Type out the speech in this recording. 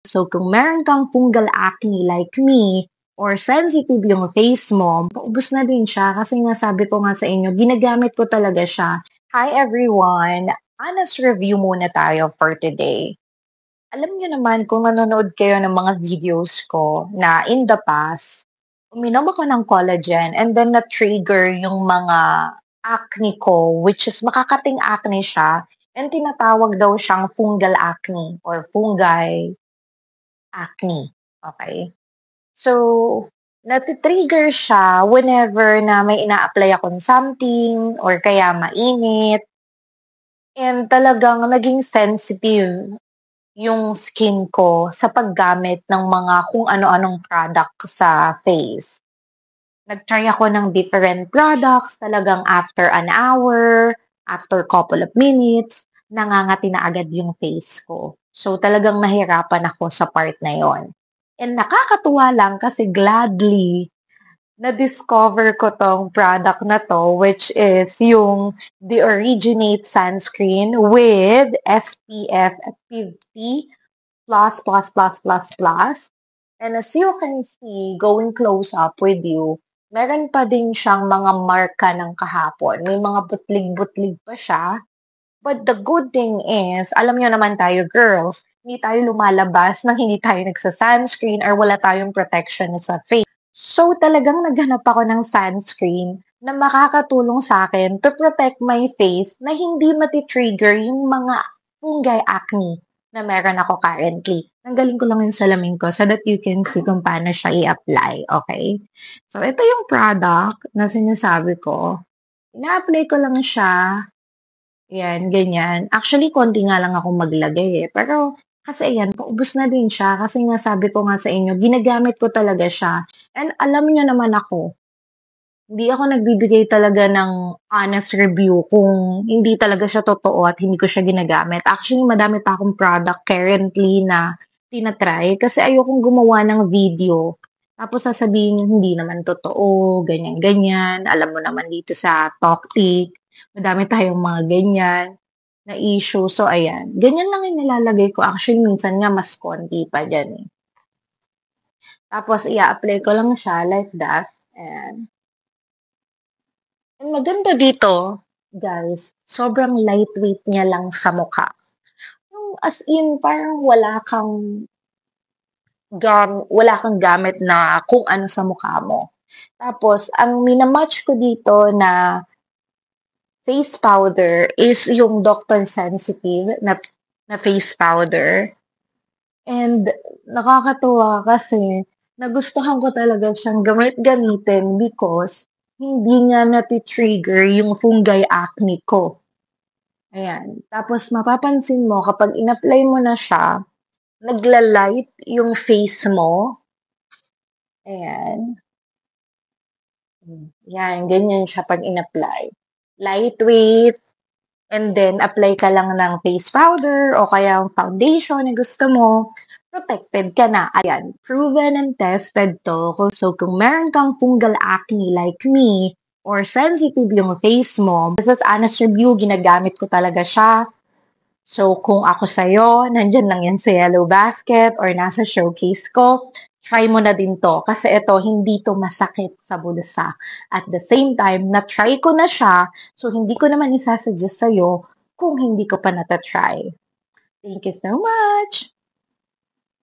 So, kung meron kang fungal acne like me, or sensitive yung face mo, paubos na din siya kasi nga sabi ko nga sa inyo, ginagamit ko talaga siya. Hi everyone! Honest review muna tayo for today. Alam niyo naman kung nanonood kayo ng mga videos ko na in the past, uminom ako ng collagen and then na-trigger yung mga acne ko, which is makakating acne siya, and tinatawag daw siyang fungal acne or fungi acne. Okay? So, nati-trigger siya whenever na may ina-apply akong something or kaya mainit. And talagang naging sensitive yung skin ko sa paggamit ng mga kung ano-anong product sa face. Nag-try ako ng different products, talagang after an hour, after couple of minutes, nangangati na agad yung face ko. So talagang nahirapan ako sa part na yon. And nakakatuwa lang kasi gladly na-discover ko tong product na to, which is yung The Originate Sunscreen with SPF 50 plus. And as you can see, going close up with you, meron pa din siyang mga marka ng kahapon. May mga butlig-butlig pa siya. But the good thing is, alam nyo naman tayo girls, hindi tayo lumalabas nang hindi tayo nagsa-sunscreen or wala tayong protection sa face. So talagang naghanap ako ng sunscreen na makakatulong sa akin to protect my face na hindi mati-trigger yung mga fungi acne na meron ako currently. Tanggalin ko lang yung salamin ko so that you can see kung paano siya i-apply, okay? So, ito yung product na sinasabi ko. Ina-apply ko lang siya. Yan, ganyan. Actually, konti nga lang ako maglagay Pero, kasi ayan, paubos na din siya. Kasi nga sabi ko nga sa inyo, ginagamit ko talaga siya. And alam nyo naman ako, hindi ako nagbibigay talaga ng honest review kung hindi talaga siya totoo at hindi ko siya ginagamit. Actually, madami pa akong product currently na tinatry kasi ayokong gumawa ng video. Tapos sasabihin hindi naman totoo, ganyan-ganyan. Alam mo naman dito sa Toktik, madami tayong mga ganyan na issue. So, ayan. Ganyan lang yung nilalagay ko. Actually, minsan nga mas konti pa dyan Tapos, i-apply ko lang siya like that. And ang maganda dito, guys, sobrang lightweight niya lang sa mukha. Yung as in, parang wala kang gamit na kung ano sa mukha mo. Tapos, ang minamatch ko dito na face powder is yung Dr. Sensitive na face powder. And nakakatuwa kasi nagustuhan ko talaga siyang gamitin because hindi nga nati-trigger yung fungi acne ko. Ayan. Tapos mapapansin mo kapag in-apply mo na siya, nagla-light yung face mo. Ayan. Yan, ganyan siya pag in-apply. Lightweight, and then apply ka lang ng face powder o kaya foundation na gusto mo, protected ka na. Ayan, proven and tested to. So, kung meron kang fungal acne like me, or sensitive yung face mo, this is honest review, ginagamit ko talaga siya. So, kung ako sa'yo, nandyan lang yan sa yellow basket or nasa showcase ko, try mo na din to. Kasi ito, hindi to masakit sa bulsa. At the same time, na-try ko na siya, so hindi ko naman isasuggest sa'yo kung hindi ko pa natatry. Thank you so much!